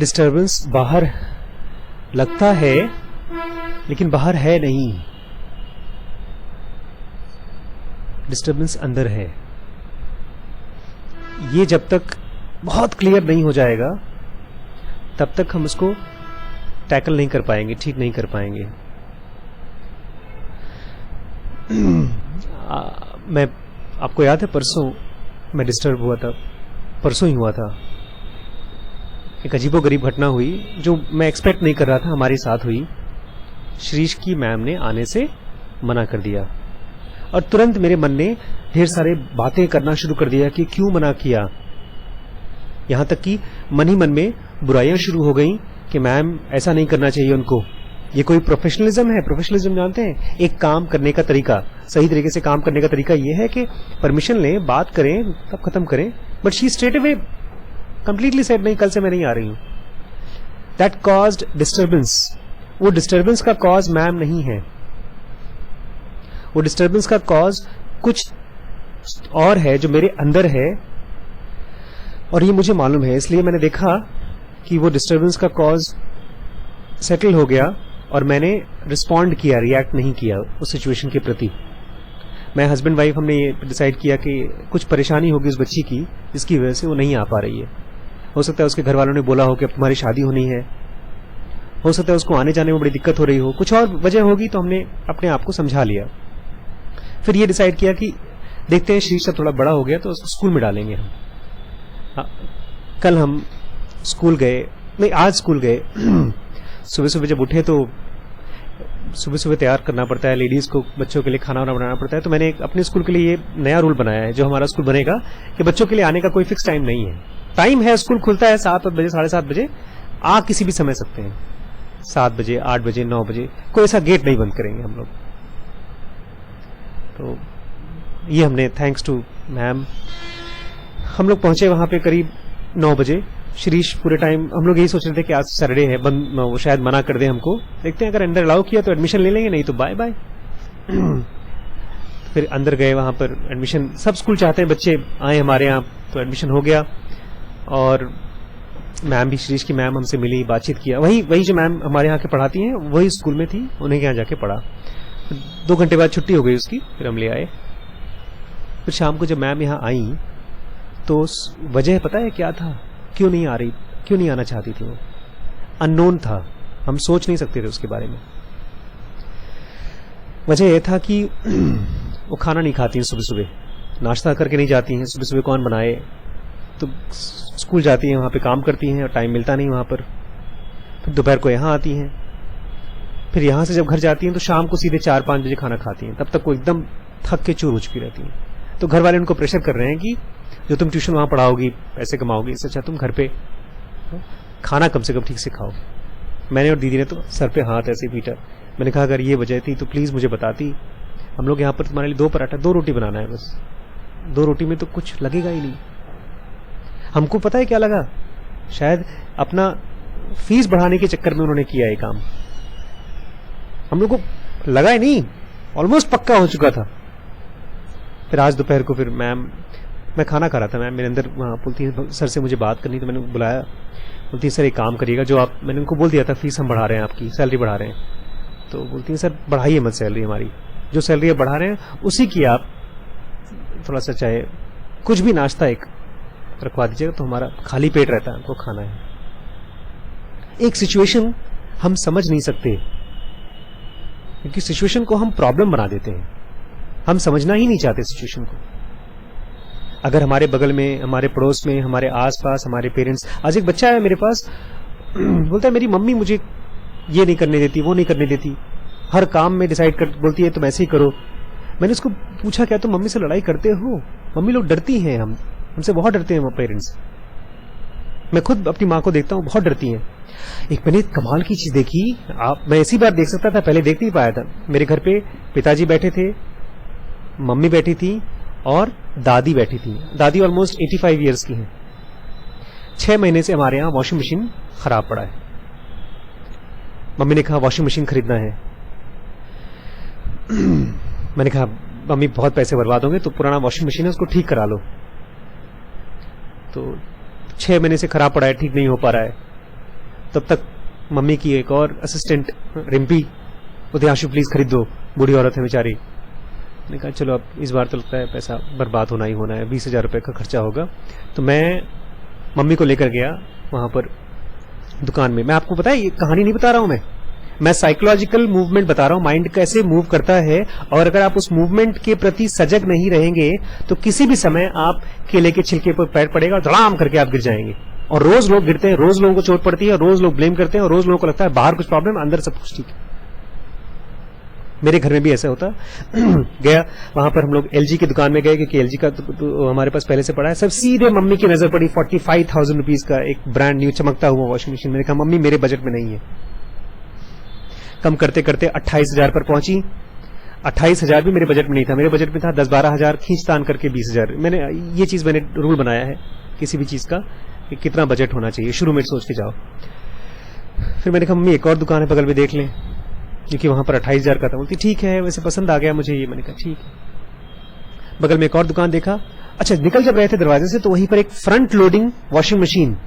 Disturbance बाहर लगता है लेकिन बाहर है नहीं, डिस्टरबेंस अंदर है। ये जब तक बहुत क्लियर नहीं हो जाएगा तब तक हम उसको टैकल नहीं कर पाएंगे, ठीक नहीं कर पाएंगे। मैं आपको याद है परसों मैं डिस्टर्ब हुआ था, परसों ही हुआ था। एक अजीबोगरीब घटना हुई जो मैं एक्सपेक्ट नहीं कर रहा था, हमारे साथ हुई। श्रीश की मैम ने आने से मना कर दिया और तुरंत मेरे मन ने ढेर सारे बातें करना शुरू कर दिया कि क्यों मना किया। यहां तक कि मन ही मन में बुराइयां शुरू हो गई कि मैम ऐसा नहीं करना चाहिए उनको। ये कोई प्रोफेशनलिज्म है? प्रोफेशनलिज्म जानते हैं, एक काम करने का तरीका, सही तरीके से काम करने का तरीका ये है कि परमिशन लें, बात करें, तब खत्म करें। But she straight away completely said नहीं, कल से मैं नहीं आ रही हूं। That caused disturbance. वो डिस्टर्बेंस का कॉज मैम नहीं है, वो डिस्टर्बेंस का कॉज कुछ और है जो मेरे अंदर है और ये मुझे मालूम है। इसलिए मैंने देखा कि वो डिस्टर्बेंस का कॉज सेटल हो गया और मैंने रिस्पॉन्ड किया, रिएक्ट नहीं किया उस सिचुएशन के प्रति। मैं हस्बैंड वाइफ हमने ये डिसाइड किया कि कुछ परेशानी होगी उस बच्ची की जिसकी वजह से वो नहीं आ पा रही है। हो सकता है उसके घर वालों ने बोला हो कि अब तुम्हारी शादी होनी है, हो सकता है उसको आने जाने में बड़ी दिक्कत हो रही हो, कुछ और वजह होगी, तो हमने अपने आप को समझा लिया। फिर ये डिसाइड किया कि देखते हैं शीश अब थोड़ा बड़ा हो गया तो उसको स्कूल में डालेंगे हम। कल हम स्कूल गए, नहीं आज स्कूल गए। सुबह सुबह जब उठे तो सुबह सुबह तैयार करना पड़ता है लेडीज को, बच्चों के लिए खाना वाना बनाना पड़ता है। तो मैंने अपने स्कूल के लिए ये नया रूल बनाया है जो हमारा स्कूल बनेगा कि बच्चों के लिए आने का कोई फिक्स टाइम नहीं है। टाइम है, स्कूल खुलता है 7 बजे 7:30 बजे, आ किसी भी समय सकते हैं, 7 बजे 8 बजे 9 बजे, कोई ऐसा गेट नहीं बंद करेंगे हम लोग। तो ये हमने थैंक्स टू मैम, हम लोग पहुंचे वहां पे करीब 9 बजे। श्रीश पूरे टाइम हम लोग यही सोच रहे थे कि आज सैटरडे है, बंद, वो शायद मना कर दे हमको। देखते हैं अगर अंदर अलाउ किया तो एडमिशन ले लेंगे, नहीं तो बाय बाय। फिर अंदर गए, वहां पर एडमिशन, सब स्कूल चाहते हैं बच्चे आए हमारे यहाँ, तो एडमिशन हो गया। और मैम भी, श्रीश की मैम हमसे मिली, बातचीत किया। वही जो मैम हमारे यहाँ के पढ़ाती हैं वही स्कूल में थी, उन्हीं के यहाँ जाके पढ़ा। 2 घंटे बाद छुट्टी हो गई उसकी, फिर हम ले आए। फिर शाम को जब मैम यहाँ आई तो वजह पता है क्या था, क्यों नहीं आ रही, क्यों नहीं आना चाहती थी वो? अननोन था, हम सोच नहीं सकते थे उसके बारे में। वजह यह था कि वो खाना नहीं खाती हैं सुबह सुबह, नाश्ता करके नहीं जाती हैं, सुबह सुबह कौन बनाए। तो स्कूल जाती हैं, वहां पे काम करती हैं और टाइम मिलता नहीं वहां पर। फिर दोपहर को यहाँ आती हैं, फिर यहाँ से जब घर जाती हैं तो शाम को सीधे 4-5 बजे खाना खाती हैं। तब तक वो एकदम थक के चूर हो चुकी रहती हैं। तो घर वाले उनको प्रेशर कर रहे हैं कि जो तुम ट्यूशन वहां पढ़ाओगी, पैसे कमाओगी, इससे अच्छा तुम घर पे खाना कम से कम ठीक से खाओ। मैंने और दीदी ने तो सर पे हाथ ऐसे पीटा। मैंने कहा अगर ये वजह थी तो प्लीज मुझे बताती, हम लोग यहाँ पर तुम्हारे लिए 2 पराठा 2 रोटी बनाना है, बस 2 रोटी में तो कुछ लगेगा ही नहीं। हमको पता है क्या लगा, शायद अपना फीस बढ़ाने के चक्कर में उन्होंने किया ये काम। हम लोग को लगा ही नहीं, ऑलमोस्ट पक्का हो चुका था। फिर आज दोपहर को फिर मैं खाना खा रहा था, मैम मेरे अंदर वहाँ बोलती है सर से मुझे बात करनी, तो मैंने बुलाया। बोलती है सर एक काम करिएगा, जो आप, मैंने उनको बोल दिया था फीस हम बढ़ा रहे हैं, आपकी सैलरी बढ़ा रहे हैं। तो बोलती है सर बढ़ाइए मत सैलरी, हमारी जो सैलरी आप बढ़ा रहे हैं उसी की आप थोड़ा सा चाहे कुछ भी नाश्ता एक रखवा दीजिएगा, तो हमारा खाली पेट रहता है, हमको खाना है। एक सिचुएशन हम समझ नहीं सकते क्योंकि सिचुएशन को हम प्रॉब्लम बना देते हैं, हम समझना ही नहीं चाहते सिचुएशन को। अगर हमारे बगल में, हमारे पड़ोस में, हमारे आसपास हमारे पेरेंट्स, आज एक बच्चा है मेरे पास, बोलता है मेरी मम्मी मुझे ये नहीं करने देती, वो नहीं करने देती, हर काम में डिसाइड कर बोलती है तुम ऐसे ही करो। मैंने उसको पूछा क्या तुम मम्मी से लड़ाई करते हो? मम्मी लोग डरती हैं, हमसे बहुत डरते हैं पेरेंट्स। मैं खुद अपनी माँ को देखता हूँ, बहुत डरती हैं। एक मैंने कमाल की चीज देखी, मैं ऐसी बार देख सकता था, पहले देख नहीं पाया था। मेरे घर पे पिताजी बैठे थे, मम्मी बैठी थी और दादी बैठी थी। दादी ऑलमोस्ट 85 ईयर्स की हैं। 6 महीने से हमारे यहाँ वॉशिंग मशीन खराब पड़ा है। मम्मी ने कहा वॉशिंग मशीन खरीदना है। मैंने कहा मम्मी बहुत पैसे बर्बाद होंगे, तो पुराना वॉशिंग मशीन है उसको ठीक करा लो। तो 6 महीने से खराब पड़ा है, ठीक नहीं हो पा रहा है। तब तक मम्मी की एक और असिस्टेंट रिम्पी, उदयाशु प्लीज खरीद दो, बूढ़ी औरत है बेचारी। मैंने कहा चलो अब इस बार तो लगता है पैसा बर्बाद होना ही होना है, 20,000 रुपये का खर्चा होगा। तो मैं मम्मी को लेकर गया वहां पर दुकान में। मैं आपको पता है ये कहानी नहीं बता रहा हूं, मैं साइकोलॉजिकल मूवमेंट बता रहा हूं, माइंड कैसे मूव करता है, और अगर आप उस मूवमेंट के प्रति सजग नहीं रहेंगे तो किसी भी समय आप केले के छिलके पर पैर पड़ेगा और धड़ाम करके आप गिर जाएंगे। और रोज लोग गिरते हैं, रोज लोगों को चोट पड़ती है, रोज लोग ब्लेम करते हैं, और रोज लोगों को लगता है बाहर कुछ प्रॉब्लम, अंदर सब कुछ ठीक है। मेरे घर में भी ऐसा होता गया। वहां पर हम लोग एलजी की दुकान में गए, क्योंकि एलजी का तो हमारे पास पहले से पड़ा है। सब सीधे मम्मी की नजर पड़ी 45,000 रुपीज का एक ब्रांड न्यू चमकता हुआ वॉशिंग मशीन। मैंने कहा मम्मी मेरे बजट में नहीं है। कम करते करते 28,000 पर पहुंची। 28,000 भी मेरे बजट में नहीं था, मेरे बजट में था 10-12,000 खींच तान करके 20,000। ये चीज मैंने रूल बनाया है किसी भी चीज का कि कितना बजट होना चाहिए, शुरू में सोच के जाओ। फिर मैंने कहा मम्मी एक और दुकान है बगल में, देख लें, क्योंकि वहां पर 28,000 का था। बोलती ठीक है, वैसे पसंद आ गया मुझे ये। मैंने कहा ठीक है। बगल में एक और दुकान देखा। अच्छा, निकल जब रहे थे दरवाजे से तो वहीं पर एक फ्रंट लोडिंग वॉशिंग मशीन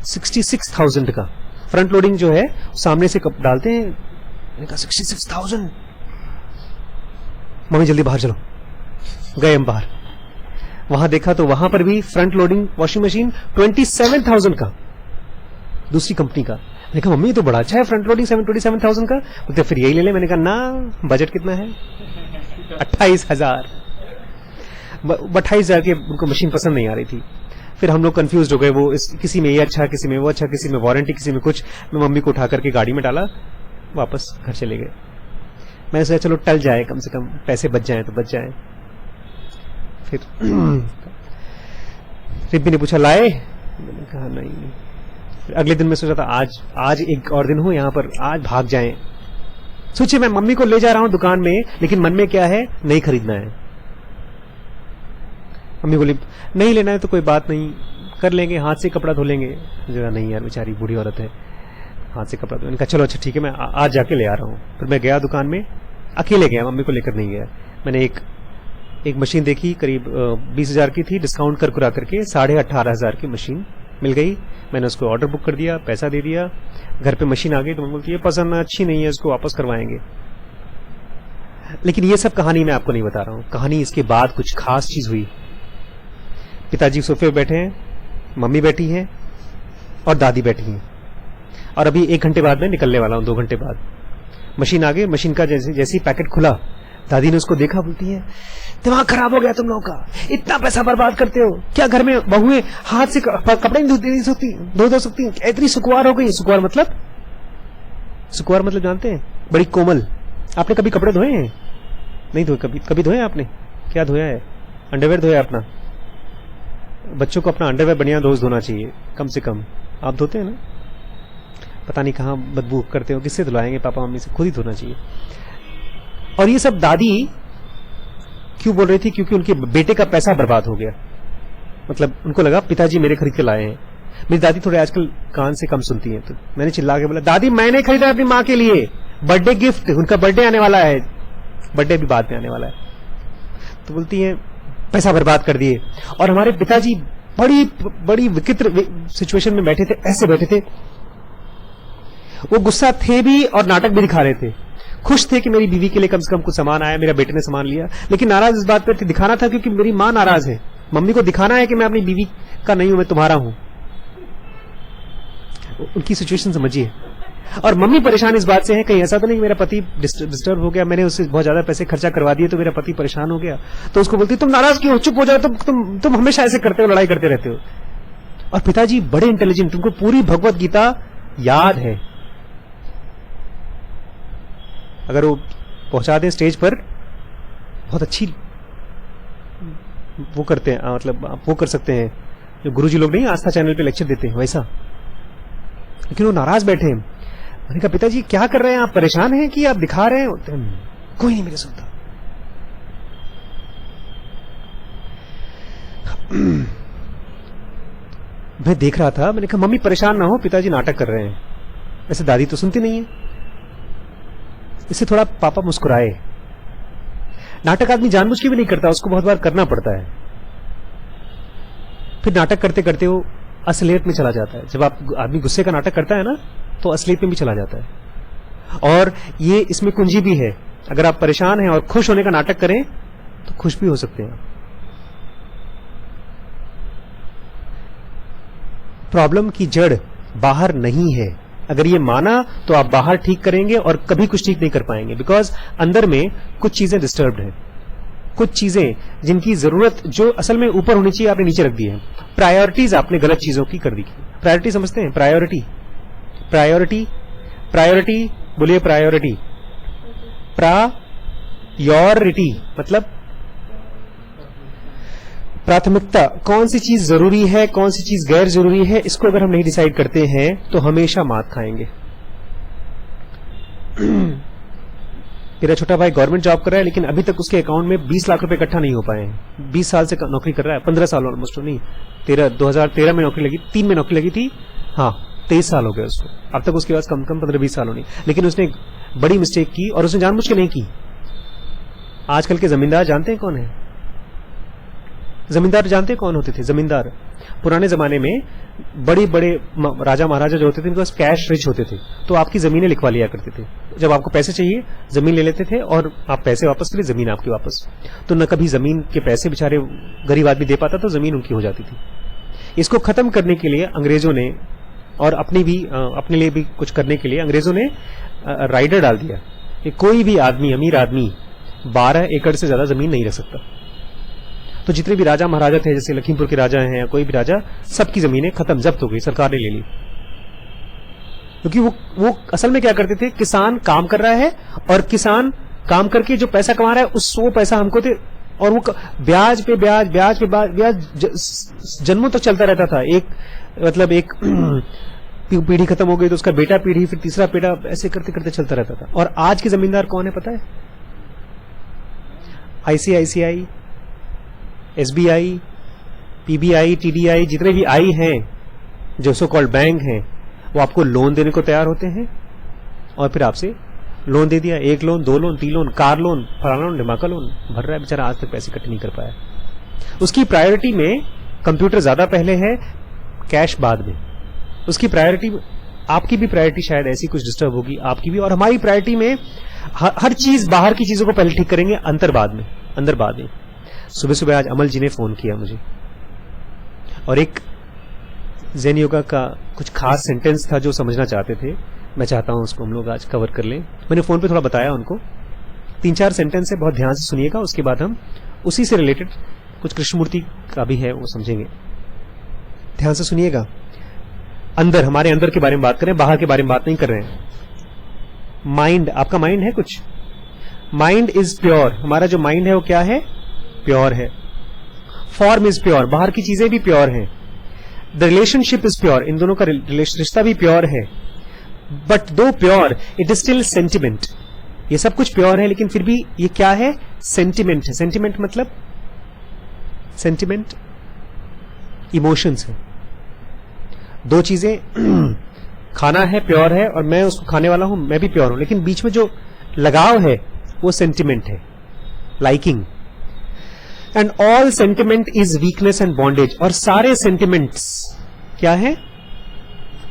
66,000 का फ्रंट लोडिंग जो है सामने से कप डालते हैं। मैंने कहा 66,000, मम्मी जल्दी बाहर चलो। गए हम बाहर, वहां देखा तो वहां पर भी फ्रंट लोडिंग वॉशिंग मशीन 27,000 का, दूसरी कंपनी का। मैंने कहा मम्मी ये तो बड़ा अच्छा है, फ्रंट लोडिंग 27,000 का। तो फिर यही ले ले। मैंने कहा ना, बजट कितना है? 28,000। 28,000 की उनको मशीन पसंद नहीं आ रही थी। फिर हम लोग कंफ्यूज हो गए, वो किसी में ये अच्छा, किसी में वो अच्छा, किसी में वारंटी, किसी में कुछ। मैं मम्मी को उठा करके गाड़ी में डाला, वापस घर चले गए। मैंने सोचा चलो टल जाए, कम से कम पैसे बच जाए तो बच जाए। फिर रिम्पी ने पूछा लाए? मैंने कहा नहीं। फिर अगले दिन मैं सोचा था आज एक और दिन हो यहाँ पर, आज भाग जाएं। सोचिए मैं मम्मी को ले जा रहा हूं दुकान में, लेकिन मन में क्या है, नहीं खरीदना है। मम्मी बोली नहीं लेना है तो कोई बात नहीं, कर लेंगे, हाथ से कपड़ा धो लेंगे। जरा नहीं यार, बेचारी बूढ़ी औरत है, हाथ से कपड़ा धो। मैंने कहा चलो अच्छा ठीक है, मैं आज जाके ले आ रहा हूँ। फिर मैं गया दुकान में, अकेले गया, मम्मी को लेकर नहीं गया। मैंने एक मशीन देखी, करीब 20,000 की थी, डिस्काउंट कर करा करके 18,500 की मशीन मिल गई। मैंने उसको ऑर्डर बुक कर दिया, पैसा दे दिया, घर पे मशीन आ गई। तो मैं बोलती है पसंद अच्छी नहीं है, इसको वापस करवाएंगे। लेकिन ये सब कहानी मैं आपको नहीं बता रहा हूँ, कहानी इसके बाद कुछ खास चीज हुई। पिताजी सोफे पे बैठे हैं, मम्मी बैठी है और दादी बैठी है, और अभी 1 घंटे बाद मैं निकलने वाला हूँ, 2 घंटे बाद। मशीन आ गई, मशीन का जैसे ही पैकेट खुला, दादी ने उसको देखा, बोलती है दिमाग खराब हो गया तुम लोगों का, इतना पैसा बर्बाद करते हो क्या? घर में बहुएं हाथ से कपड़े नहीं धो सकती, इतनी सुकुआर हो गई। सुकुआर मतलब जानते हैं? बड़ी कोमल। आपने कभी कपड़े धोए हैं? नहीं धोए। कभी धोए आपने? क्या धोया है? अंडरवेयर धोया अपना? बच्चों को अपना अंडरवेयर बढ़िया रोज धोना चाहिए, कम से कम। आप धोते हैं ना? पता नहीं कहाँ बदबू करते हो, किससे धुलाएंगे? पापा मम्मी से, खुद ही धोना चाहिए। और ये सब दादी क्यों बोल रही थी? क्योंकि उनके बेटे का पैसा बर्बाद हो गया। मतलब उनको लगा पिताजी मेरे खरीद के लाए हैं। मेरी दादी थोड़े आजकल कान से कम सुनती हैं, तो मैंने चिल्ला के बोला दादी मैंने खरीदा अपनी माँ के लिए बर्थडे गिफ्ट, उनका बर्थडे आने वाला है, बर्थडे भी बाद में आने वाला है। तो बोलती है पैसा बर्बाद कर दिए। और हमारे पिताजी बड़ी विचित्र सिचुएशन में बैठे थे, ऐसे बैठे थे, वो गुस्सा थे भी और नाटक भी दिखा रहे थे। खुश थे कि मेरी बीवी के लिए कम से कम कुछ सामान आया, मेरा बेटे ने सामान लिया, लेकिन नाराज इस बात पर दिखाना था क्योंकि मेरी मां नाराज है। मम्मी को दिखाना है कि मैं अपनी बीवी का नहीं हूं, मैं तुम्हारा हूं। उनकी सिचुएशन समझिए। और मम्मी परेशान इस बात से है, कहीं ऐसा तो नहीं मेरा पति डिस्टर्ब हो गया, मैंने उससे बहुत ज्यादा पैसे खर्चा करवा दिए तो मेरा पति परेशान हो गया। तो उसको बोलती तुम नाराज क्यों हो, चुप हो जाओ, तुम हमेशा ऐसे करते हो, लड़ाई करते रहते हो। और पिताजी बड़े इंटेलिजेंट, उनको पूरी भगवत गीता याद है। अगर वो पहुंचा दें स्टेज पर, बहुत अच्छी वो करते हैं, मतलब आप वो कर सकते हैं जो गुरुजी लोग नहीं आस्था चैनल पे लेक्चर देते हैं वैसा। लेकिन वो नाराज बैठे हैं। मैंने कहा पिताजी क्या कर रहे हैं आप, परेशान हैं कि आप दिखा रहे हैं? कोई नहीं मेरे सुनता। मैं देख रहा था, मैंने कहा मम्मी परेशान ना हो, पिताजी नाटक कर रहे हैं। वैसे दादी तो सुनती नहीं है। इससे थोड़ा पापा मुस्कुराए। नाटक आदमी जानबूझ के भी नहीं करता, उसको बहुत बार करना पड़ता है। फिर नाटक करते करते वो असलियत में चला जाता है। जब आप आदमी गुस्से का नाटक करता है ना, तो असलियत में भी चला जाता है। और ये इसमें कुंजी भी है, अगर आप परेशान हैं और खुश होने का नाटक करें तो खुश भी हो सकते हैं। प्रॉब्लम की जड़ बाहर नहीं है, अगर ये माना तो आप बाहर ठीक करेंगे और कभी कुछ ठीक नहीं कर पाएंगे, बिकॉज अंदर में कुछ चीजें डिस्टर्ब्ड हैं, कुछ चीजें जिनकी जरूरत जो असल में ऊपर होनी चाहिए आपने नीचे रख दी है। प्रायोरिटीज आपने गलत चीजों की कर दी। प्रायोरिटी समझते हैं? प्रायोरिटी, प्रायोरिटी, प्रायोरिटी बोलिए, प्रायोरिटी, प्रायोरिटी मतलब प्राथमिकता। कौन सी चीज जरूरी है, कौन सी चीज गैर जरूरी है, इसको अगर हम नहीं डिसाइड करते हैं तो हमेशा मात खाएंगे। मेरा छोटा भाई गवर्नमेंट जॉब कर रहा है, लेकिन अभी तक उसके अकाउंट में 20 लाख रुपए इकट्ठा नहीं हो पाए हैं। 20 साल से नौकरी कर रहा है, 15 साल ऑलमोस्ट, नहीं 2013 में नौकरी लगी, 3 में नौकरी लगी थी, हाँ 23 साल हो गए उसको। अब तक उसके पास कम 15-20 साल होनी, लेकिन उसने एक बड़ी मिस्टेक की और उसने जानबूझ के नहीं की। आजकल के जमींदार जानते हैं कौन है? जमींदार जानते हैं कौन होते थे? जमींदार पुराने जमाने में बड़े बड़े राजा महाराजा जो होते थे, उनके पास कैश रिच होते थे, तो आपकी जमीनें लिखवा लिया करते थे। जब आपको पैसे चाहिए जमीन ले लेते थे और आप पैसे वापस के लिए जमीन आपकी वापस। तो न कभी जमीन के पैसे बेचारे गरीब आदमी दे पाता, तो जमीन उनकी हो जाती थी। इसको खत्म करने के लिए अंग्रेजों ने, और अपने लिए भी कुछ करने के लिए अंग्रेजों ने राइडर डाल दिया कि कोई भी आदमी, अमीर आदमी 12 एकड़ से ज्यादा जमीन नहीं रख सकता। तो जितने भी राजा महाराजा थे, जैसे लखीमपुर के राजा हैं या कोई भी राजा, सबकी जमीनें खत्म, जब्त हो गई, सरकार ने ले ली। क्योंकि वो असल में क्या करते थे, किसान काम कर रहा है और किसान काम करके जो पैसा कमा रहा है वो पैसा हमको दे, और वो ब्याज पे ब्याज, ब्याज पे ब्याज जन्मों तक चलता रहता था। एक पीढ़ी खत्म हो गई तो उसका बेटा पीढ़ी, फिर तीसरा पीढ़ा, ऐसे करते करते चलता रहता था। और आज के जमींदार कौन है पता है? आईसीआईसीआई, एसबीआई, पीबीआई, टीडीआई, जितने भी आई हैं जो सो कॉल्ड बैंक हैं, वो आपको लोन देने को तैयार होते हैं और फिर आपसे लोन दे दिया, 1 loan, 2 loan, 3 loan, car loan, फलाना लोन, ढिमाका लोन भर रहा है बेचारा, आज तक पैसे इकट्ठे नहीं कर पाया। उसकी प्रायोरिटी में कंप्यूटर ज्यादा पहले है, कैश बाद में। उसकी प्रायोरिटी, आपकी भी प्रायोरिटी शायद ऐसी कुछ डिस्टर्ब होगी, आपकी भी। और हमारी प्रायोरिटी में हर चीज, बाहर की चीजों को पहले ठीक करेंगे, अंदर बाद में। सुबह सुबह आज अमल जी ने फोन किया मुझे, और एक ज़ेन योगा का कुछ खास सेंटेंस था जो समझना चाहते थे। मैं चाहता हूं उसको हम लोग आज कवर कर लें। मैंने फोन पे थोड़ा बताया उनको, 3-4 सेंटेंस है, बहुत ध्यान से सुनिएगा। उसके बाद हम उसी से रिलेटेड कुछ कृष्णमूर्ति का भी है वो समझेंगे। ध्यान से सुनिएगा। अंदर, हमारे अंदर के बारे में बात करें, बाहर के बारे में बात नहीं कर रहे हैं। माइंड, आपका माइंड है कुछ, माइंड इज प्योर। हमारा जो माइंड है वो क्या है? प्योर है। फॉर्म इज प्योर, बाहर की चीजें भी प्योर हैं। द रिलेशनशिप इज प्योर, इन दोनों का रिश्ता भी प्योर है। बट दो pure, it is still sentiment. ये सब कुछ प्योर है, लेकिन फिर भी ये क्या है? सेंटिमेंट है। सेंटिमेंट मतलब, सेंटिमेंट इमोशंस है। दो चीजें, खाना है प्योर है और मैं उसको खाने वाला हूं, मैं भी प्योर हूं, लेकिन बीच में जो लगाव है वो सेंटिमेंट है, liking. And all sentiment is weakness and bondage. और सारे सेंटिमेंट्स क्या है?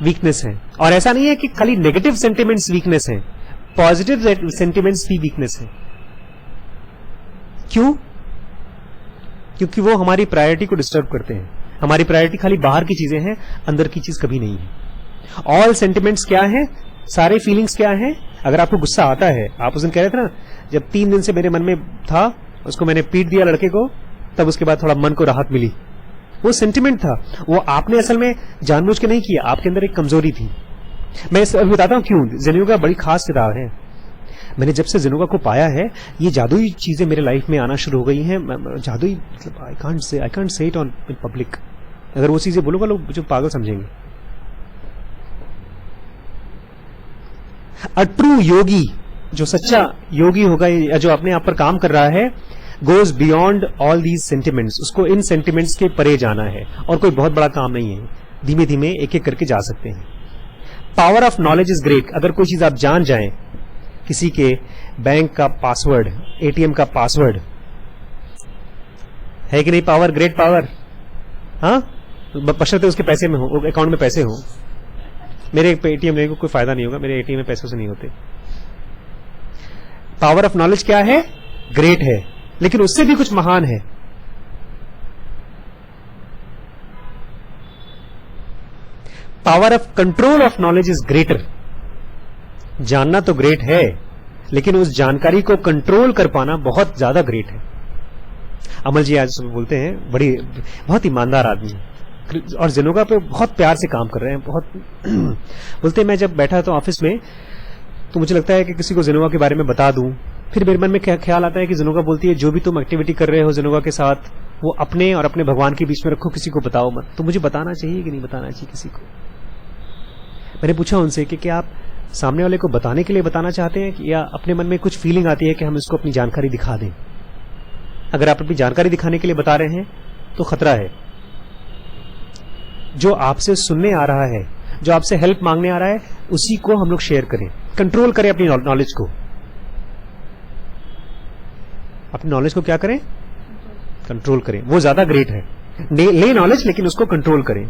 वीकनेस है। और ऐसा नहीं है कि खाली नेगेटिव सेंटिमेंट्स वीकनेस है, पॉजिटिव सेंटिमेंट्स भी वीकनेस है। क्यों? क्योंकि वो हमारी प्रायोरिटी को डिस्टर्ब करते हैं। हमारी प्रायोरिटी खाली बाहर की चीजें हैं, अंदर की चीज कभी नहीं है। ऑल सेंटिमेंट्स क्या है? सारे फीलिंग्स क्या है? अगर आपको गुस्सा आता है, आप उस दिन कह रहे थे ना, जब 3 दिन से मेरे मन में था, उसको मैंने पीट दिया लड़के को, तब उसके बाद थोड़ा मन को राहत मिली। वो सेंटिमेंट था, वो आपने असल में जानबूझ के नहीं किया, आपके अंदर एक कमजोरी थी। मैं अभी बताता हूं क्यों। ज़ेन योगा बड़ी खास किताब है। मैंने जब से ज़ेन योगा को पाया है, ये जादुई चीजें मेरे लाइफ में आना शुरू हो गई हैं। जादुई मतलब I can't say it on in public. अगर वो चीजें बोलूंगा लोग मुझे पागल समझेंगे। अ ट्रू योगी, जो सच्चा योगी होगा या जो अपने आप पर काम कर रहा है, goes beyond all these sentiments. उसको इन सेंटिमेंट्स के परे जाना है, और कोई बहुत बड़ा काम नहीं है। धीमे धीमे एक एक करके जा सकते हैं। Power of knowledge is great. अगर कोई चीज आप जान जाएं, किसी के बैंक का पासवर्ड, एटीएम का पासवर्ड, है कि नहीं पावर? Great power. हाँ, बशर्ते उसके पैसे में हो, अकाउंट में पैसे हो। मेरे एटीएम लेने को कोई फायदा नहीं होगा, मेरे एटीएम में पैसों से नहीं होते। पावर ऑफ नॉलेज क्या है? ग्रेट है, लेकिन उससे भी कुछ महान है। Power of control of knowledge is greater. जानना तो ग्रेट है, लेकिन उस जानकारी को कंट्रोल कर पाना बहुत ज्यादा ग्रेट है। अमल जी आज बोलते हैं, बहुत ईमानदार आदमी है और जिनोगा पे बहुत प्यार से काम कर रहे हैं, बहुत बोलते हैं। मैं जब बैठा तो ऑफिस में, तो मुझे लगता है कि किसी को जिनोगा के बारे में बता दूं। फिर मेरे मन में क्या ख्याल आता है कि जिनोगा बोलती है, जो भी तुम एक्टिविटी कर रहे हो जिनोगा के साथ, वो अपने और अपने भगवान के बीच में रखो, किसी को बताओ मत। तो मुझे बताना चाहिए कि नहीं बताना चाहिए किसी को? मैंने पूछा उनसे कि क्या आप सामने वाले को बताने के लिए बताना चाहते हैं, या अपने मन में कुछ फीलिंग आती है कि हम इसको अपनी जानकारी दिखा दें? अगर आप अपनी जानकारी दिखाने के लिए बता रहे हैं तो खतरा है। जो आपसे सुनने आ रहा है, जो आपसे हेल्प मांगने आ रहा है, उसी को हम लोग शेयर करें, कंट्रोल करें अपनी नॉलेज को। अपनी नॉलेज को क्या करें? कंट्रोल करें। वो ज्यादा ग्रेट है। ले नॉलेज, लेकिन उसको कंट्रोल करें।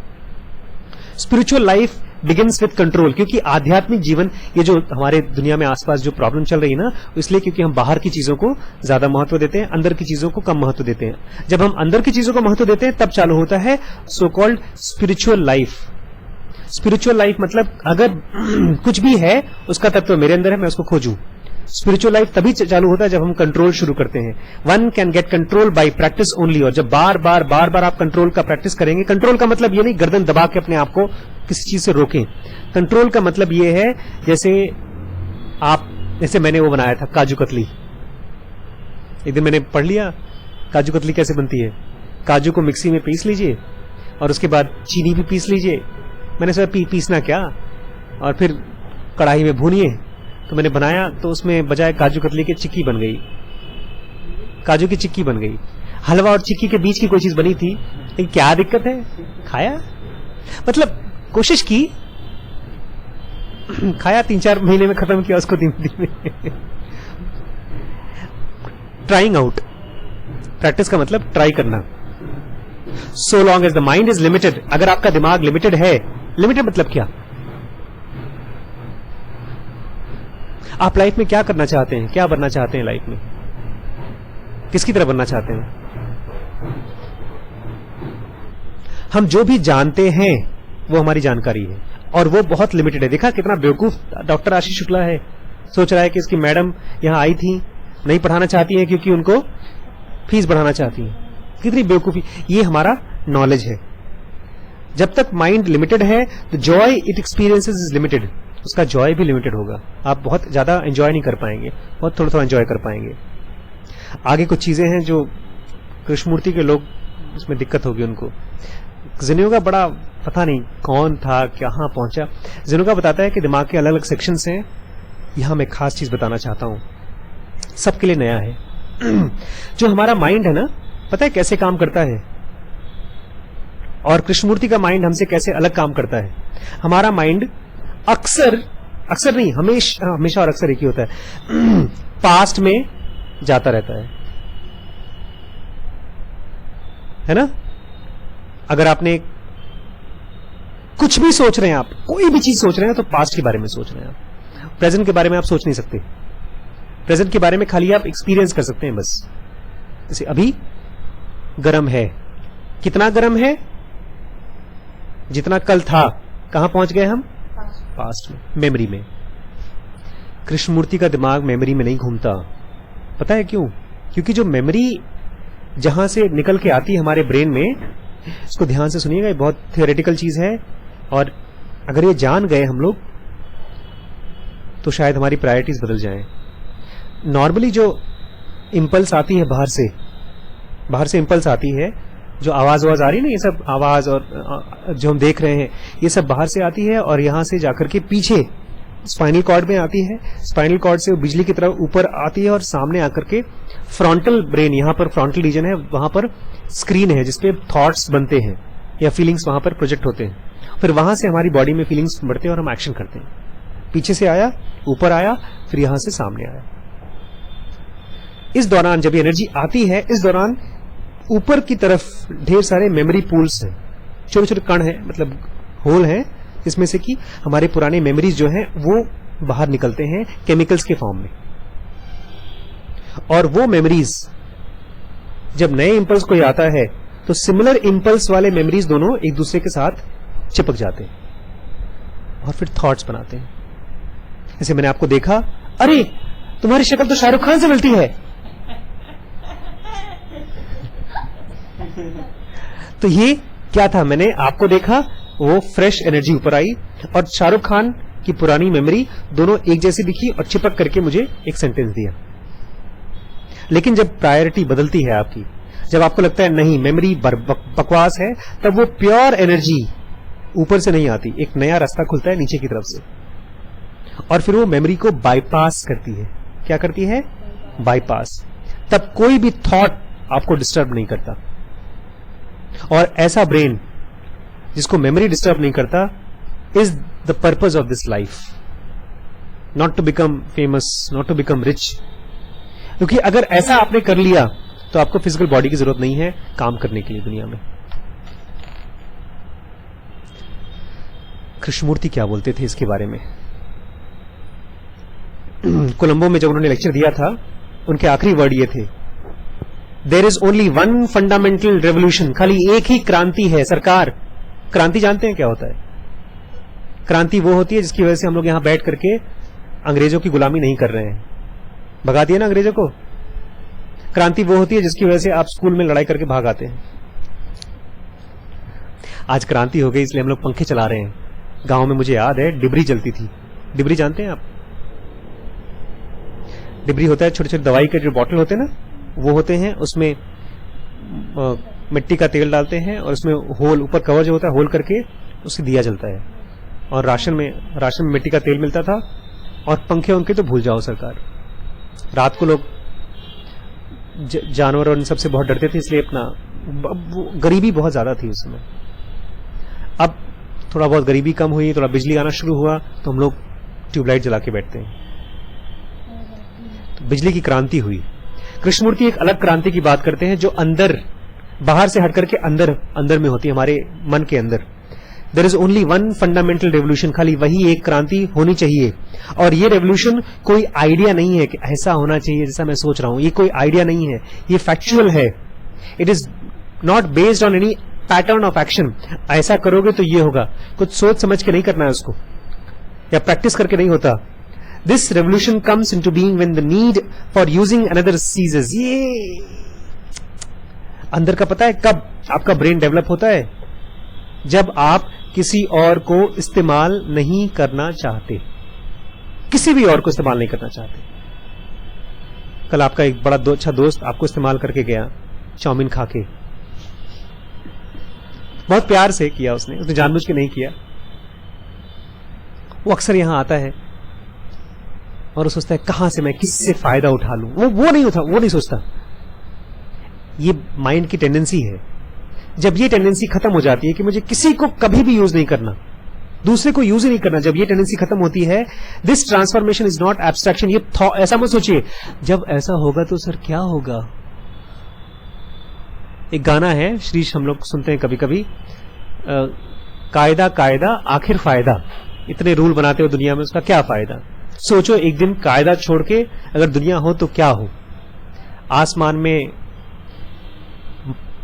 Spiritual life begins with control, क्योंकि आध्यात्मिक जीवन, ये जो हमारे दुनिया में आसपास जो प्रॉब्लम चल रही है ना, इसलिए क्योंकि हम बाहर की चीजों को ज्यादा महत्व देते हैं, अंदर की चीजों को कम महत्व देते हैं। जब हम अंदर की चीजों को महत्व देते हैं, तब चालू होता है so called spiritual life. Spiritual life मतलब अगर कुछ भी है उसका तत्व मेरे अंदर है, मैं उसको खोजूं। स्पिरिचुअल लाइफ तभी चालू होता है जब हम कंट्रोल शुरू करते हैं। One can get control by practice only. और जब बार बार आप कंट्रोल का प्रैक्टिस करेंगे, कंट्रोल का मतलब ये नहीं गर्दन दबा के अपने आप को किसी चीज से रोकें। कंट्रोल का मतलब ये है, जैसे मैंने वो बनाया था काजू कतली। एक दिन मैंने पढ़ लिया काजू कतली कैसे बनती है। काजू को मिक्सी में पीस लीजिए और उसके बाद चीनी भी पीस लीजिए। मैंने सोचा पीसना क्या, और फिर कढ़ाई में भूनिए। तो मैंने बनाया, तो उसमें बजाय काजू कतली की चिक्की बन गई, काजू की चिक्की बन गई। हलवा और चिक्की के बीच की कोई चीज बनी थी, लेकिन क्या दिक्कत है? खाया, मतलब कोशिश की, खाया, 3-4 महीने में खत्म किया उसको धीमे धीमे। ट्राइंग आउट, प्रैक्टिस का मतलब ट्राई करना। So long as the mind is limited, अगर आपका दिमाग लिमिटेड है, लिमिटेड मतलब क्या? आप लाइफ में क्या करना चाहते हैं, क्या बनना चाहते हैं लाइफ में, किसकी तरह बनना चाहते हैं? हम जो भी जानते हैं वो हमारी जानकारी है, और वो बहुत लिमिटेड है। देखा कितना बेवकूफ डॉक्टर आशीष शुक्ला है, सोच रहा है कि इसकी मैडम यहां आई थी, नहीं पढ़ाना चाहती है क्योंकि उनको फीस बढ़ाना चाहती है। कितनी बेवकूफी। ये हमारा नॉलेज है। जब तक माइंड लिमिटेड है तो Joy it experiences is limited, उसका जॉय भी लिमिटेड होगा। आप बहुत ज्यादा एंजॉय नहीं कर पाएंगे, बहुत थोड़ा थोड़ा एंजॉय कर पाएंगे। आगे कुछ चीजें हैं जो कृष्णमूर्ति के लोग, उसमें दिक्कत होगी उनको। जिनोगा बड़ा पता नहीं कौन था, कहां पहुंचा। जिनोगा बताता है कि दिमाग के अलग अलग सेक्शंस हैं। यहां मैं खास चीज बताना चाहता हूं, सबके लिए नया है। जो हमारा माइंड है ना, पता है कैसे काम करता है, और कृष्णमूर्ति का माइंड हमसे कैसे अलग काम करता है। हमारा माइंड अक्सर नहीं, हमेशा और अक्सर एक ही होता है, पास्ट में जाता रहता है ना। अगर आपने कुछ भी सोच रहे हैं, आप कोई भी चीज सोच रहे हैं, तो पास्ट के बारे में सोच रहे हैं आप। प्रेजेंट के बारे में आप सोच नहीं सकते। प्रेजेंट के बारे में खाली आप एक्सपीरियंस कर सकते हैं बस। जैसे अभी गर्म है, कितना गर्म है? जितना कल था। कहां पहुंच गए हम? पास्ट में, मेमोरी में। कृष्णमूर्ति का दिमाग मेमोरी में नहीं घूमता। पता है क्यों? क्योंकि जो मेमोरी जहां से निकल के आती है हमारे ब्रेन में, इसको ध्यान से सुनिएगा, ये बहुत थियोरेटिकल चीज है, और अगर ये जान गए हम लोग तो शायद हमारी प्रायोरिटीज बदल जाएं। नॉर्मली जो इंपल्स आती है बाहर से इंपल्स आती है, जो आवाज आ रही है ना, ये सब आवाज और जो हम देख रहे हैं, ये सब बाहर से आती है और यहां से जाकर के पीछे स्पाइनल कॉर्ड में आती है। स्पाइनल कॉर्ड से बिजली की तरह ऊपर आती है और सामने आकर के फ्रंटल ब्रेन, यहां पर फ्रंटल रीजन है, वहां पर स्क्रीन है जिसपे थॉट्स बनते हैं या फीलिंग्स वहां पर प्रोजेक्ट होते हैं। फिर वहां से हमारी बॉडी में फीलिंग्स बढ़ते हैं और हम एक्शन करते हैं। पीछे से आया, ऊपर आया, फिर यहां से सामने आया। इस दौरान जब ये एनर्जी आती है, इस दौरान ऊपर की तरफ ढेर सारे मेमोरी पूल्स हैं, छोटे छोटे कण हैं, मतलब होल हैं, इसमें से कि हमारे पुराने मेमोरीज जो हैं वो बाहर निकलते हैं केमिकल्स के फॉर्म में, और वो मेमोरीज जब नए इंपल्स कोई आता है तो सिमिलर इंपल्स वाले मेमोरीज दोनों एक दूसरे के साथ चिपक जाते हैं और फिर थॉट्स बनाते हैं। जैसे मैंने आपको देखा, अरे तुम्हारी शक्ल तो शाहरुख खान से मिलती है, तो ये क्या था, मैंने आपको देखा, वो फ्रेश एनर्जी ऊपर आई और शाहरुख खान की पुरानी मेमोरी दोनों एक जैसी दिखी और चिपक करके मुझे एक सेंटेंस दिया। लेकिन जब प्रायोरिटी बदलती है आपकी, जब आपको लगता है नहीं मेमोरी बकवास है, तब वो प्योर एनर्जी ऊपर से नहीं आती, एक नया रास्ता खुलता है नीचे की तरफ से, और फिर वो मेमोरी को बाईपास करती है। क्या करती है? बाईपास। तब कोई भी थॉट आपको डिस्टर्ब नहीं करता, और ऐसा ब्रेन जिसको मेमोरी डिस्टर्ब नहीं करता is the purpose of this life, not to become famous, not to become rich. क्योंकि अगर ऐसा आपने कर लिया तो आपको फिजिकल बॉडी की जरूरत नहीं है काम करने के लिए दुनिया में। कृष्णमूर्ति क्या बोलते थे इसके बारे में? कोलंबो में जब उन्होंने लेक्चर दिया था, उनके आखिरी वर्ड ये थे, there is only one fundamental revolution, खाली एक ही क्रांति है सरकार। क्रांति जानते हैं क्या होता है? क्रांति वो होती है जिसकी वजह से हम लोग यहां बैठ करके अंग्रेजों की गुलामी नहीं कर रहे हैं, भगा दिया ना अंग्रेजों को। क्रांति वो होती है जिसकी वजह से आप स्कूल में लड़ाई करके भाग आते हैं। आज क्रांति हो गई इसलिए हम लोग पंखे चला रहे हैं। गांव में मुझे याद है डिबरी जलती थी। डिबरी जानते हैं आप? डिबरी होता है छोटे छोटे दवाई के जो बॉटल होते हैं ना, वो होते हैं, उसमें मिट्टी का तेल डालते हैं और उसमें होल, ऊपर कवर जो होता है होल करके उससे दिया जलता है, और राशन में मिट्टी का तेल मिलता था, और पंखे उनके तो भूल जाओ सरकार। रात को लोग जानवर और इन सबसे बहुत डरते थे, इसलिए अपना गरीबी बहुत ज्यादा थी उस समय। अब थोड़ा बहुत गरीबी कम हुई, थोड़ा बिजली आना शुरू हुआ तो हम लोग ट्यूबलाइट जला के बैठते हैं। तो बिजली की क्रांति हुई। कृष्णमूर्ति एक अलग क्रांति की बात करते हैं जो अंदर, बाहर से हट करके अंदर में होती है, हमारे मन के अंदर। There is only one fundamental revolution, खाली वही एक क्रांति होनी चाहिए। और ये रेवोल्यूशन कोई आइडिया नहीं है कि ऐसा होना चाहिए जैसा मैं सोच रहा हूं, ये कोई आइडिया नहीं है, ये फैक्चुअल है। It is not based on any pattern of action. ऐसा करोगे तो ये होगा, कुछ सोच समझ के नहीं करना है उसको, या प्रैक्टिस करके नहीं होता। This revolution comes into being when the need for using another ceases. ये अंदर का पता है कब आपका ब्रेन डेवलप होता है? जब आप किसी और को इस्तेमाल नहीं करना चाहते, किसी भी और को इस्तेमाल नहीं करना चाहते। कल आपका एक बड़ा अच्छा दोस्त आपको इस्तेमाल करके गया, चाउमीन खा के, बहुत प्यार से किया उसने जानबूझ के नहीं किया। वो अक्सर यहां आता है और सोचता है कहां से मैं किससे फायदा उठा लूं। वो नहीं सोचता। ये माइंड की टेंडेंसी है। जब ये टेंडेंसी खत्म हो जाती है कि मुझे किसी को कभी भी यूज नहीं करना, दूसरे को यूज ही नहीं करना, जब ये टेंडेंसी खत्म होती है, this transformation is not abstraction. ये ऐसा मत सोचिए जब ऐसा होगा तो सर क्या होगा। एक गाना है श्रीश, हम लोग सुनते हैं कभी कभी, कायदा कायदा आखिर फायदा, इतने रूल बनाते हो दुनिया में, उसका क्या फायदा। सोचो एक दिन कायदा छोड़ के अगर दुनिया हो तो क्या हो। आसमान में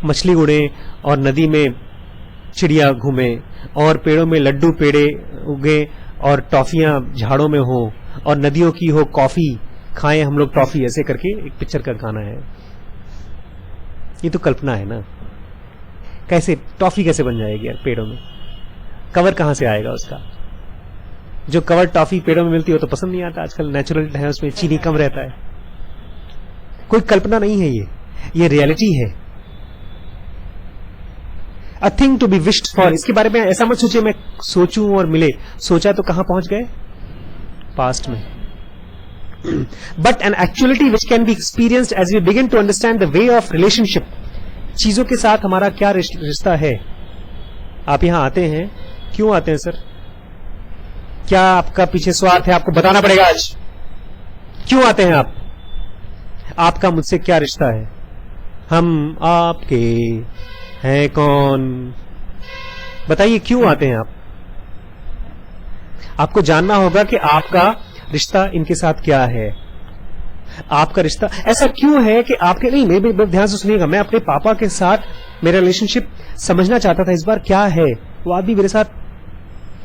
मछली उड़े और नदी में चिड़िया घूमे और पेड़ों में लड्डू पेड़े उगे और टॉफियां झाड़ों में हो और नदियों की हो कॉफी, खाएं हम लोग टॉफी, ऐसे करके एक पिक्चर का गाना है। ये तो कल्पना है ना, कैसे टॉफी कैसे बन जाएगी यार पेड़ों में, कवर कहां से आएगा उसका। जो कवर टॉफी पेड़ों में मिलती हो तो पसंद नहीं आता, आजकल नेचुरल है, उसमें चीनी कम रहता है। कोई कल्पना नहीं है, ये रियलिटी है। A thing to be wished for. इसके बारे में ऐसा मत सोचिए मैं सोचूं और मिले, सोचा तो कहां पहुंच गए, पास्ट में। But an actuality which can be experienced as we begin to understand the way of relationship. चीजों के साथ हमारा क्या रिश्ता है। आप यहां आते हैं, क्यों आते हैं सर? क्या आपका पीछे स्वार्थ है? आपको बताना पड़ेगा आज क्यों आते हैं आप। आपका मुझसे क्या रिश्ता है? हम आपके हैं कौन? बताइए क्यों आते हैं आप? आपको जानना होगा कि आपका रिश्ता इनके साथ क्या है। आपका रिश्ता ऐसा क्यों है कि आपके नहीं, मेरे ध्यान से सुनिएगा, मैं अपने पापा के साथ मेरा रिलेशनशिप समझना चाहता था इस बार क्या है। वो आदमी मेरे साथ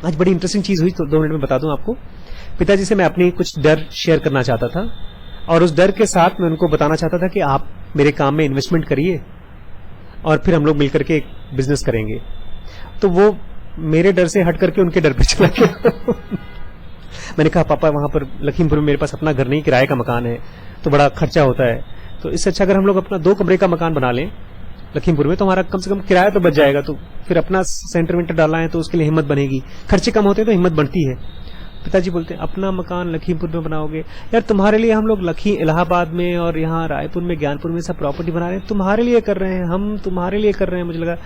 आज बड़ी इंटरेस्टिंग चीज हुई, तो 2 मिनट में बता दूं आपको। पिताजी से मैं अपनी कुछ डर शेयर करना चाहता था और उस डर के साथ मैं उनको बताना चाहता था कि आप मेरे काम में इन्वेस्टमेंट करिए और फिर हम लोग मिलकर के एक बिजनेस करेंगे। तो वो मेरे डर से हट करके उनके डर पे चला गया। मैंने कहा पापा वहां पर लखीमपुर में मेरे पास अपना घर नहीं, किराए का मकान है, तो बड़ा खर्चा होता है, तो इससे अच्छा अगर हम लोग अपना 2 कमरे का मकान बना लें लखीमपुर में तो हमारा कम से कम किराया तो बच जाएगा, तो फिर अपना सेंटर वेंटर डालना है तो उसके लिए हिम्मत बनेगी, खर्चे कम होते हैं तो हिम्मत बढ़ती है। पिताजी बोलते हैं अपना मकान लखीमपुर में बनाओगे? यार तुम्हारे लिए हम लोग इलाहाबाद में और यहाँ रायपुर में, ज्ञानपुर में सब प्रॉपर्टी बना रहे हैं, तुम्हारे लिए कर रहे हैं, हम तुम्हारे लिए कर रहे हैं। मुझे लगा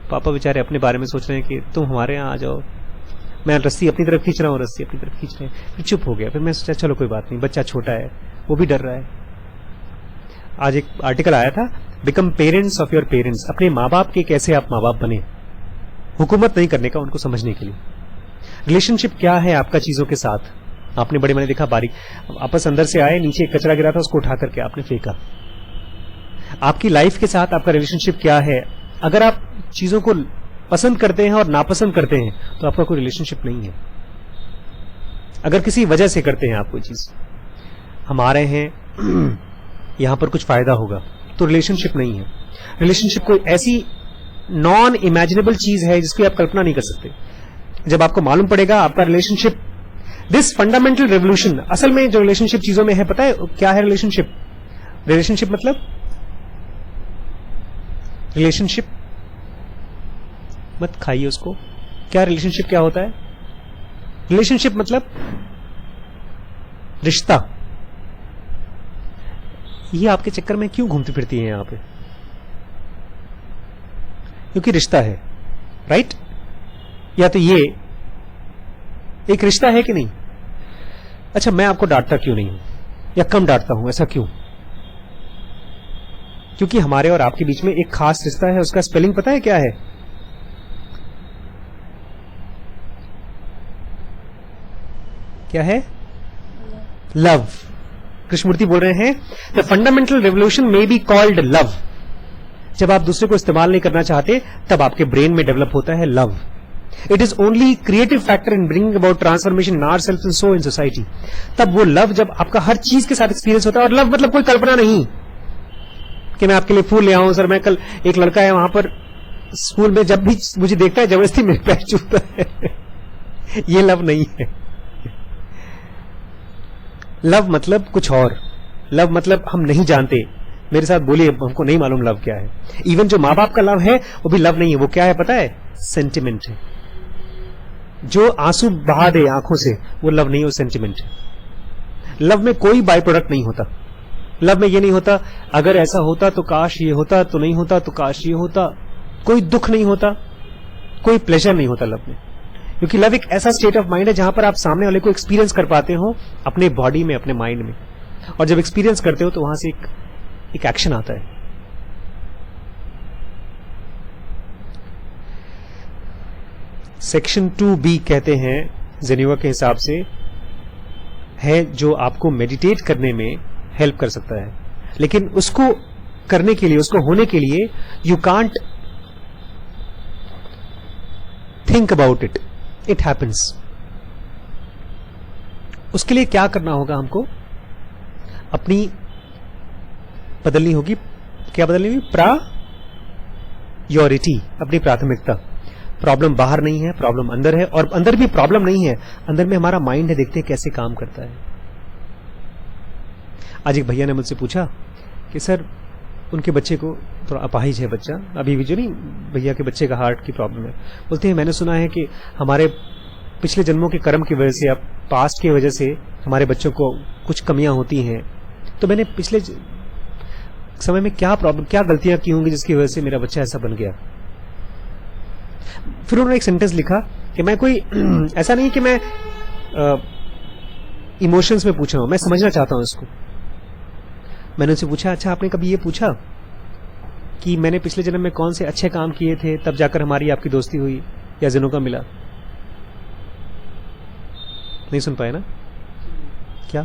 पापा बेचारे अपने बारे में सोच रहे हैं कि तुम हमारे यहाँ आ जाओ, मैं रस्सी अपनी तरफ खींच रहा हूँ, रस्सी अपनी तरफ खींच रहे हैं। फिर चुप हो गया। फिर मैं सोचा चलो कोई बात नहीं, बच्चा छोटा है, वो भी डर रहा है। आज एक आर्टिकल आया था, become parents of your parents, अपने माँ बाप के कैसे आप माँ बाप बने, हुकूमत नहीं करने का, उनको समझने के लिए। रिलेशनशिप क्या है आपका चीजों के साथ। आपने बड़े मैंने देखा बारीक, आपस अंदर से आए, नीचे कचरा गिरा था, उसको उठा करके आपने फेंका। आपकी लाइफ के साथ आपका रिलेशनशिप क्या है। अगर आप चीजों को पसंद करते हैं और नापसंद करते हैं तो आपका कोई रिलेशनशिप नहीं है। अगर किसी वजह से करते हैं आप कोई चीज, हम आ रहे हैं यहां पर कुछ फायदा होगा, तो रिलेशनशिप नहीं है। रिलेशनशिप कोई ऐसी नॉन इमेजिनेबल चीज है जिसकी आप कल्पना नहीं कर सकते। जब आपको मालूम पड़ेगा आपका रिलेशनशिप, दिस फंडामेंटल रेवोल्यूशन, असल में जो रिलेशनशिप चीजों में है, पता है क्या है रिलेशनशिप? रिलेशनशिप मतलब रिलेशनशिप मत खाइए उसको। क्या रिलेशनशिप क्या होता है? रिलेशनशिप मतलब रिश्ता। ये आपके चक्कर में क्यों घूमती फिरती है यहां पे? क्योंकि रिश्ता है, राइट? या तो ये एक रिश्ता है कि नहीं? अच्छा, मैं आपको डांटता क्यों नहीं हूं या कम डांटता हूं, ऐसा क्यों? क्योंकि हमारे और आपके बीच में एक खास रिश्ता है। उसका स्पेलिंग पता है क्या है? क्या है? लव। कृष्णमूर्ति बोल रहे हैं the fundamental revolution may be called love. जब आप दूसरे को इस्तेमाल नहीं करना चाहते तब आपके ब्रेन में डेवलप होता है love. It is only creative factor in bringing about transformation in ourself and so in society. तब वो लव जब आपका हर चीज के साथ एक्सपीरियंस होता है, और लव मतलब कोई कल्पना नहीं कि मैं आपके लिए फूल ले आऊं। सर, मैं कल, एक लड़का है वहां पर स्कूल में, जब भी मुझे देखता है जबरदस्ती मेरे पैर छूता है। ये लव नहीं है। लव मतलब कुछ और। लव मतलब हम नहीं जानते। मेरे साथ बोलिए, हमको नहीं मालूम लव क्या है। इवन जो माँ बाप का लव है वो भी लव नहीं है। वो क्या है पता है? सेंटिमेंट है। जो आंसू बहा दे आंखों से वो लव नहीं है, वो सेंटिमेंट है। लव में कोई बाय प्रोडक्ट नहीं होता। लव में ये नहीं होता अगर ऐसा होता तो काश ये होता, तो नहीं होता तो काश ये होता। कोई दुख नहीं होता, कोई प्लेजर नहीं होता लव में। क्योंकि लव एक ऐसा स्टेट ऑफ माइंड है जहां पर आप सामने वाले को एक्सपीरियंस कर पाते हो अपने बॉडी में, अपने माइंड में। और जब एक्सपीरियंस करते हो तो वहां से एक एक्शन आता है। सेक्शन 2B कहते हैं जेनेवा के हिसाब से, है जो आपको मेडिटेट करने में हेल्प कर सकता है। लेकिन उसको करने के लिए, उसको होने के लिए you can't think about it, it happens. उसके लिए क्या करना होगा? हमको अपनी बदलनी होगी। क्या बदलनी होगी? प्रायोरिटी, अपनी प्राथमिकता। प्रॉब्लम बाहर नहीं है, प्रॉब्लम अंदर है। और अंदर भी प्रॉब्लम नहीं है, अंदर में हमारा माइंड है। देखते हैं कैसे काम करता है। आज एक भैया ने मुझसे पूछा कि सर, उनके बच्चे को थोड़ा अपाहिज है बच्चा, अभी भी जो नहीं, भैया के बच्चे का हार्ट की प्रॉब्लम है। बोलते हैं मैंने सुना है कि हमारे पिछले जन्मों के कर्म की वजह से, अब पास्ट की वजह से हमारे बच्चों को कुछ कमियां होती हैं। तो मैंने पिछले समय में क्या प्रॉब्लम, क्या गलतियां की होंगी जिसकी वजह से मेरा बच्चा ऐसा बन गया। फिर उन्होंने एक सेंटेंस लिखा कि मैं कोई ऐसा नहीं कि मैं इमोशंस में पूछ रहा हूं, मैं समझना चाहता हूं इसको। मैंने उनसे पूछा, अच्छा आपने कभी ये पूछा कि मैंने पिछले जन्म में कौन से अच्छे काम किए थे तब जाकर हमारी आपकी दोस्ती हुई या जिनों का मिला? नहीं सुन पाए ना? क्या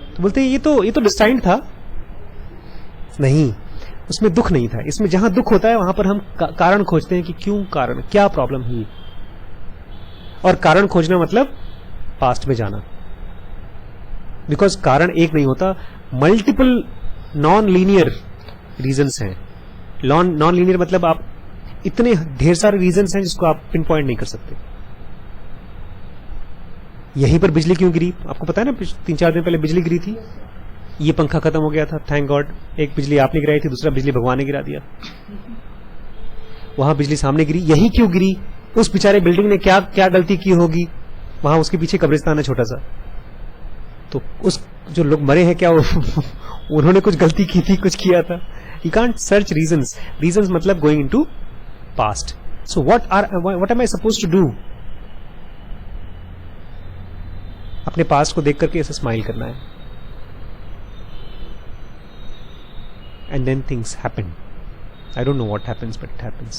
तो बोलते ये तो डिस्टाइंड था। नहीं, उसमें दुख नहीं था। इसमें जहां दुख होता है वहां पर हम कारण खोजते हैं कि क्यों, कारण क्या प्रॉब्लम हुई। और कारण खोजना मतलब पास्ट में जाना, बिकॉज कारण एक नहीं होता, मल्टीपल नॉन लीनियर रीजंस हैं। नॉन लीनियर मतलब आप इतने ढेर सारे रीजंस हैं जिसको आप पिन पॉइंट नहीं कर सकते। यहीं पर बिजली क्यों गिरी आपको पता है ना? 3-4 दिन पहले बिजली गिरी थी, ये पंखा खत्म हो गया था, थैंक गॉड। एक बिजली आपने गिराई थी, दूसरा बिजली भगवान ने गिरा दिया। वहां बिजली सामने गिरी, यही क्यों गिरी? उस बेचारे बिल्डिंग ने क्या क्या गलती की होगी? वहां उसके पीछे कब्रिस्तान है छोटा सा, तो उस जो लोग मरे हैं क्या उन्होंने कुछ गलती की थी, कुछ किया था? You can't search reasons. Reasons मतलब going into past. So what am I suppose to do? अपने पास्ट को देख करके ऐसे स्माइल करना है, and then things happen. I don't know what happens, but it happens.